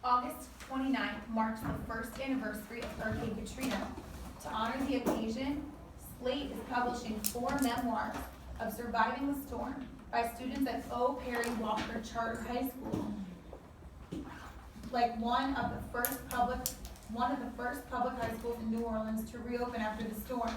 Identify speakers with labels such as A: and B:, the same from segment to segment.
A: August 29th marks the first anniversary of Hurricane Katrina. To honor the occasion, Slate is publishing 4 memoirs of surviving the storm by students at O. Perry Walker Charter High School. Like one of the first public high schools in New Orleans to reopen after the storm.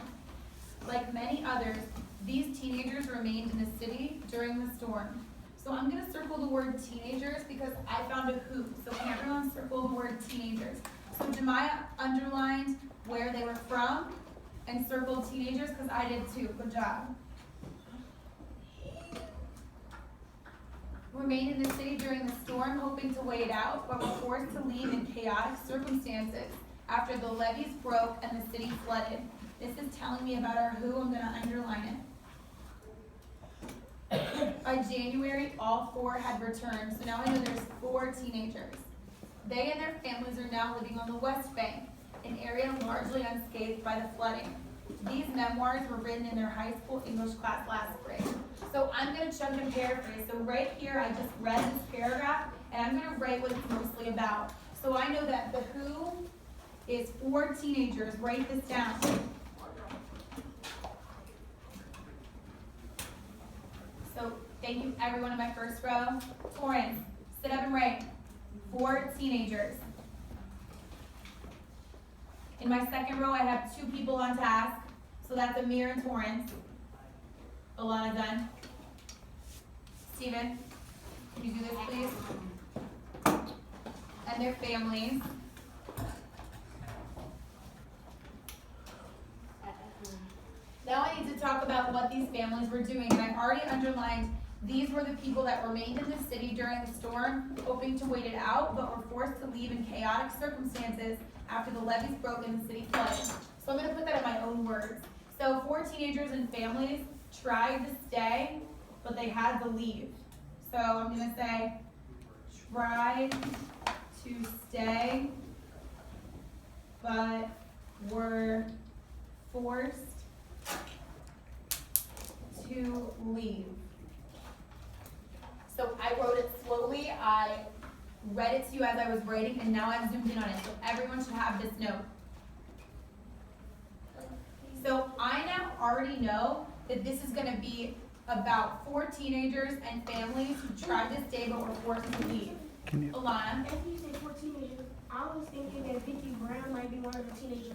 A: Like many others, these teenagers remained in the city during the storm. So I'm gonna circle the word teenagers because I found a who. So can everyone circle the word teenagers? So Jemiah underlined where they were from and circled teenagers because I did too. Good job. Remained in the city during the storm, hoping to wait it out, but were forced to leave in chaotic circumstances after the levees broke and the city flooded. This is telling me about our who. I'm gonna underline it. By January, all 4 had returned, so now I know there's 4 teenagers. They and their families are now living on the West Bank, an area largely unscathed by the flooding. These memoirs were written in their high school English class last spring. So I'm going to chunk and paraphrase. So right here, I just read this paragraph, and I'm going to write what it's mostly about. So I know that the who is 4 teenagers. Write this down. So thank you, everyone in my first row. Torrance, sit up and write. 4 teenagers. In my second row, I have 2 people on task. So that's Amir and Torrance. Alana done. Steven, can you do this, please? And their families. Now I need to talk about what these families were doing, and I've already underlined these were the people that remained in the city during the storm, hoping to wait it out, but were forced to leave in chaotic circumstances after the levees broke and the city flooded. So I'm going to put that in my own words. So 4 teenagers and families tried to stay, but they had to leave. So I'm going to say tried to stay, but were forced to leave. So I wrote it slowly, I read it to you as I was writing, and now I've zoomed in on it. So everyone should have this note. So I now already know that this is going to be about 4 teenagers and families who tried to stay but were forced to leave. Alana?
B: If you say 4 teenagers, I was thinking that Vicky Brown might be one of the teenagers.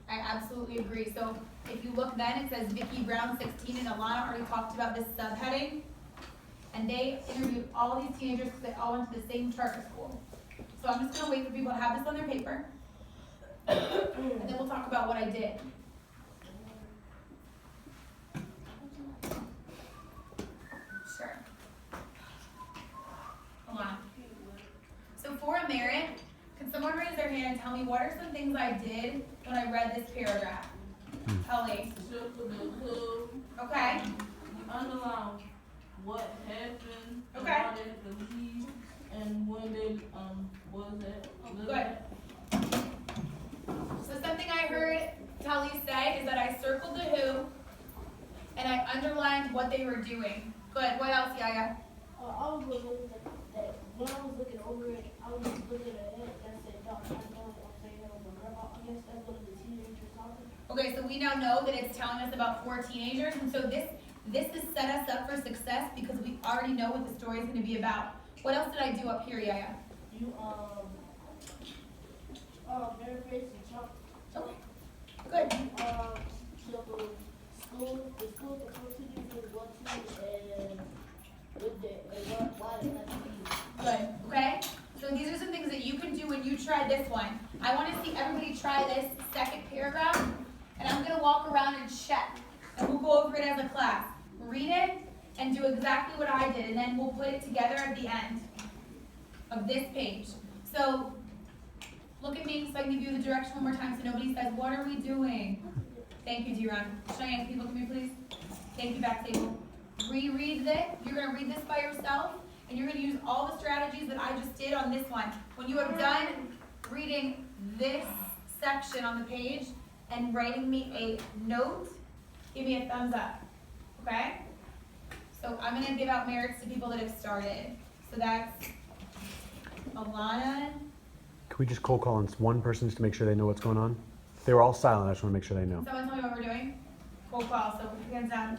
A: I absolutely agree. So if you look then, it says Vicky Brown 16, and Alana already talked about this subheading. And they interviewed all these teenagers because they all went to the same charter school. So I'm just going to wait for people to have this on their paper. And then we'll talk about what I did. Sure. Hold on. So for a merit, can someone raise their hand and tell me what are some things I did when I read this paragraph? Kelly. Okay.
C: Underline what happened,
A: Okay.
C: why they had to leave, and when they was at.
A: Good. So something I heard Kelly say is that I circled the who, and I underlined what they were doing. Good. What else, Yaya?
B: I was looking at that. When I was looking over it, I was looking at it and I said, Dr. I know what I'm saying, I guess that's one of the teenagers talking.
A: Okay, so we now know that it's telling us about 4 teenagers, and so this has set us up for success because we already know what the story is going to be about. What else did I do up here, Yaya?
B: You, paraphrase and chunk.
A: Okay. Good.
B: The school the 4 teenagers went to and with the, and why they had to leave.
A: Good. Okay? So these are some things that you can do when you try this one. I want to see everybody try this second paragraph, and I'm going to walk around and check, and we'll go over it as a class. Read it and do exactly what I did, and then we'll put it together at the end of this page. So look at me so I can give you the direction one more time so nobody says, what are we doing? Thank you, D-Ron. Cheyenne, can you look at me, please? Thank you, back table. Reread this. You're going to read this by yourself, and you're going to use all the strategies that I just did on this one. When you are done reading this section on the page and writing me a note, give me a thumbs up. Okay? So I'm going to give out merits to people that have started. So that's Alana,
D: Can we just cold call on one person just to make sure they know what's going on? They were all silent. I just want to make sure they know.
A: Someone tell me what we're doing? Cold call, so put your hands down.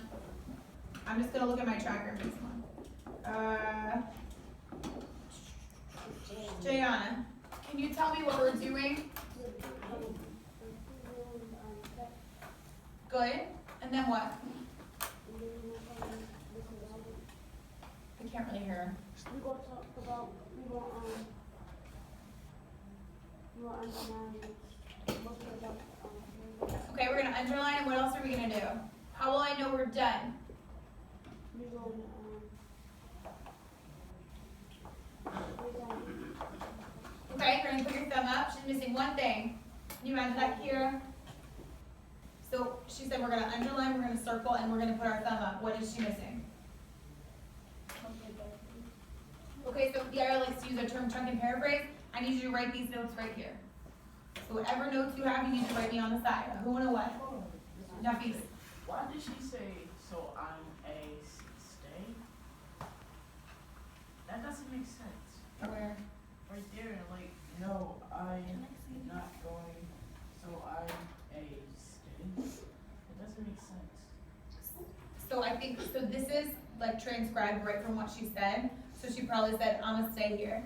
A: I'm just gonna look at my tracker and pick someone. Jayana, can you tell me what we're doing? Good. And then what? I can't really hear her.
B: We gonna talk about, we gonna underline,
A: Okay, we're gonna underline, and what else are we gonna do? How will I know we're done?
B: we gonna,
A: Okay, you're gonna put your thumb up. She's missing one thing. Can you add that here? So she said we're gonna underline, we're gonna circle, and we're gonna put our thumb up. What is she missing? Okay, so Yara likes to use the term chunk and paraphrase. I need you to write these notes right here. So whatever notes you have, you need to write me on the side. A who and a what? Nafis.
C: Why did she say, so I'm a stay? That doesn't make sense.
A: Where?
C: Right there, like, no, I'm not going, so I'm a stay. It doesn't make sense.
A: So I think, so this is like transcribed right from what she said. So she probably said, I'ma stay here.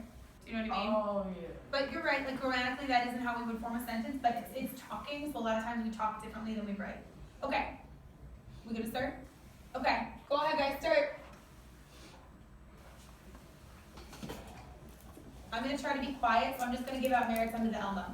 A: Do you know what I mean?
C: Oh, yeah.
A: But you're right, like grammatically that isn't how we would form a sentence, but it's talking, so a lot of times we talk differently than we write. Okay. We gonna start? Okay, go ahead guys, start. I'm gonna try to be quiet, so I'm just gonna give out merits under the Elmo.